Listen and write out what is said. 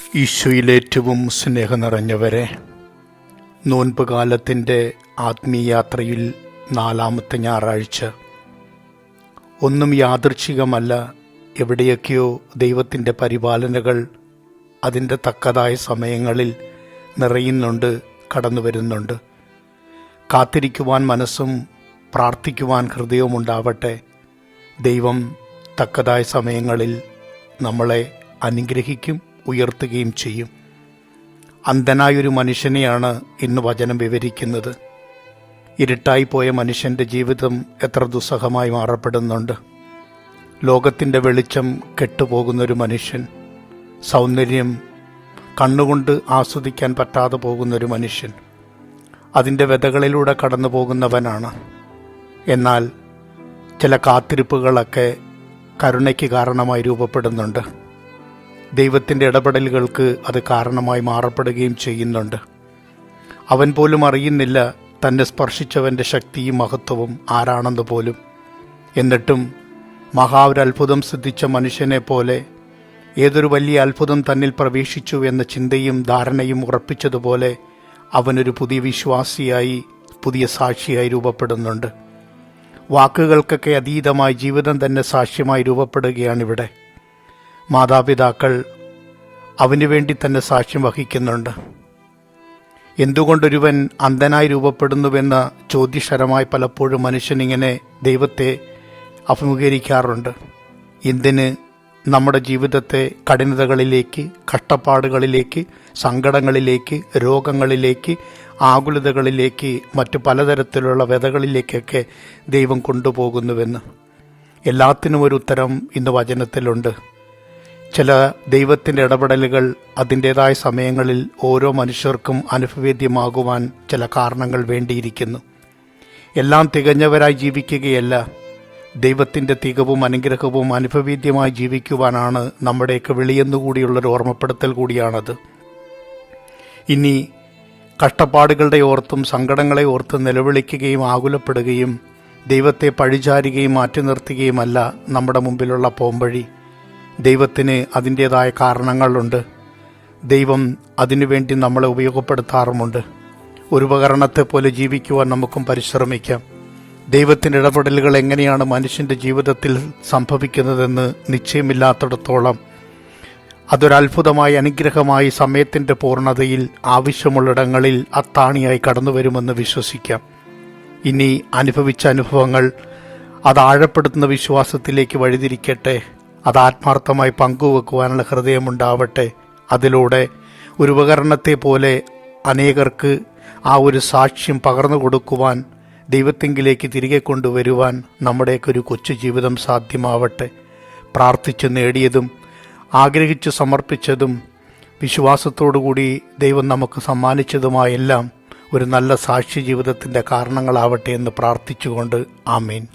ഈശോയിലേറ്റവും സ്നേഹം നിറഞ്ഞവരെ, നോൻപ് കാലത്തിൻ്റെ ആത്മീയാത്രയിൽ 4-ാമത്തെ ഞായറാഴ്ച. ഒന്നും യാദൃച്ഛികമല്ല. എവിടെയൊക്കെയോ ദൈവത്തിൻ്റെ പരിപാലനകൾ അതിൻ്റെ തക്കതായ സമയങ്ങളിൽ നിറയുന്നുണ്ട്, കടന്നു വരുന്നുണ്ട്. കാത്തിരിക്കുവാൻ മനസ്സും പ്രാർത്ഥിക്കുവാൻ ഹൃദയവും ഉണ്ടാവട്ടെ. ദൈവം തക്കതായ സമയങ്ങളിൽ നമ്മളെ അനുഗ്രഹിക്കും, ഉയർത്തുകയും ചെയ്യും. അന്ധനായൊരു മനുഷ്യനെയാണ് ഇന്ന് വചനം വിവരിക്കുന്നത്. ഇരുട്ടായിപ്പോയ മനുഷ്യൻ്റെ ജീവിതം എത്ര ദുസ്സഹമായി മാറപ്പെടുന്നുണ്ട്. ലോകത്തിൻ്റെ വെളിച്ചം കെട്ടുപോകുന്നൊരു മനുഷ്യൻ, സൗന്ദര്യം കണ്ണുകൊണ്ട് ആസ്വദിക്കാൻ പറ്റാതെ പോകുന്നൊരു മനുഷ്യൻ, അതിൻ്റെ വ്യതകളിലൂടെ കടന്നു പോകുന്നവനാണ്. എന്നാൽ ചില കാത്തിരിപ്പുകളൊക്കെ കരുണയ്ക്ക് കാരണമായി രൂപപ്പെടുന്നുണ്ട്. ദൈവത്തിൻ്റെ ഇടപെടലുകൾക്ക് അത് കാരണമായി മാറപ്പെടുകയും ചെയ്യുന്നുണ്ട്. അവൻ പോലും അറിയുന്നില്ല തന്നെ സ്പർശിച്ചവൻ്റെ ശക്തിയും മഹത്വവും ആരാണെന്ന് പോലും. എന്നിട്ടും ഒരു അത്ഭുതം സിദ്ധിച്ച മനുഷ്യനെ പോലെ ഏതൊരു വലിയ അത്ഭുതം തന്നിൽ പ്രവേശിച്ചു എന്ന ചിന്തയും ധാരണയും ഉറപ്പിച്ചതുപോലെ അവനൊരു പുതിയ വിശ്വാസിയായി, പുതിയ സാക്ഷിയായി രൂപപ്പെടുന്നുണ്ട്. വാക്കുകൾക്കൊക്കെ അതീതമായി ജീവിതം തന്നെ സാക്ഷ്യമായി രൂപപ്പെടുകയാണിവിടെ. മാതാപിതാക്കൾ അവന് വേണ്ടി തന്നെ സാക്ഷ്യം വഹിക്കുന്നുണ്ട്. എന്തുകൊണ്ടൊരുവൻ അന്ധനായി രൂപപ്പെടുന്നുവെന്ന ചോദ്യശരമായി പലപ്പോഴും മനുഷ്യനിങ്ങനെ ദൈവത്തെ അഭിമുഖീകരിക്കാറുണ്ട്. എന്തിന് നമ്മുടെ ജീവിതത്തെ കഠിനതകളിലേക്ക്, കഷ്ടപ്പാടുകളിലേക്ക്, സങ്കടങ്ങളിലേക്ക്, രോഗങ്ങളിലേക്ക്, ആകുലതകളിലേക്ക്, മറ്റു പലതരത്തിലുള്ള വ്യതകളിലേക്കൊക്കെ ദൈവം കൊണ്ടുപോകുന്നുവെന്ന്? എല്ലാത്തിനും ഒരു ഉത്തരം ഇന്ന് വചനത്തിലുണ്ട്. ചില ദൈവത്തിൻ്റെ ഇടപെടലുകൾ അതിൻ്റേതായ സമയങ്ങളിൽ ഓരോ മനുഷ്യർക്കും അനുഭവേദ്യമാകുവാൻ ചില കാരണങ്ങൾ വേണ്ടിയിരിക്കുന്നു. എല്ലാം തികഞ്ഞവരായി ജീവിക്കുകയല്ല, ദൈവത്തിൻ്റെ തികവും അനുഗ്രഹവും അനുഭവേദ്യമായി ജീവിക്കുവാനാണ് നമ്മുടെയൊക്കെ വിളിയെന്നുകൂടിയുള്ളൊരു ഓർമ്മപ്പെടുത്തൽ കൂടിയാണത്. ഇനി കഷ്ടപ്പാടുകളുടെ ഓർത്തും സങ്കടങ്ങളെ ഓർത്തും നിലവിളിക്കുകയും ആകുലപ്പെടുകയും ദൈവത്തെ പഴിചാരുകയും മാറ്റി നിർത്തുകയുമല്ല നമ്മുടെ മുമ്പിലുള്ള പോംവഴി. ദൈവത്തിന് അതിൻ്റേതായ കാരണങ്ങളുണ്ട്. ദൈവം അതിനുവേണ്ടി നമ്മളെ ഉപയോഗപ്പെടുത്താറുമുണ്ട്. ഒരു ഉപകരണത്തെ പോലെ ജീവിക്കുവാൻ നമുക്കും പരിശ്രമിക്കാം. ദൈവത്തിൻ്റെ ഇടപെടലുകൾ എങ്ങനെയാണ് മനുഷ്യൻ്റെ ജീവിതത്തിൽ സംഭവിക്കുന്നതെന്ന് നിശ്ചയമില്ലാത്തിടത്തോളം അതൊരത്ഭുതമായി, അനുഗ്രഹമായി, സമയത്തിൻ്റെ പൂർണ്ണതയിൽ ആവശ്യമുള്ളിടങ്ങളിൽ അത്താണിയായി കടന്നു വരുമെന്ന് വിശ്വസിക്കാം. ഇനി അനുഭവിച്ച അനുഭവങ്ങൾ അത് ആഴപ്പെടുത്തുന്ന വിശ്വാസത്തിലേക്ക് വഴിതിരിക്കട്ടെ. അത് ആത്മാർത്ഥമായി പങ്കുവെക്കുവാനുള്ള ഹൃദയമുണ്ടാവട്ടെ. അതിലൂടെ ഒരു ഉപകരണത്തെ പോലെ അനേകർക്ക് ആ ഒരു സാക്ഷ്യം പകർന്നു കൊടുക്കുവാൻ, ദൈവത്തെങ്കിലേക്ക് തിരികെ കൊണ്ടുവരുവാൻ നമ്മുടെയൊക്കെ ഒരു കൊച്ചു ജീവിതം സാധ്യമാവട്ടെ. പ്രാർത്ഥിച്ച് നേടിയതും ആഗ്രഹിച്ച് സമർപ്പിച്ചതും വിശ്വാസത്തോടുകൂടി ദൈവം നമുക്ക് സമ്മാനിച്ചതുമായെല്ലാം ഒരു നല്ല സാക്ഷി ജീവിതത്തിൻ്റെ കാരണങ്ങളാവട്ടെ എന്ന് പ്രാർത്ഥിച്ചുകൊണ്ട് ആമേൻ.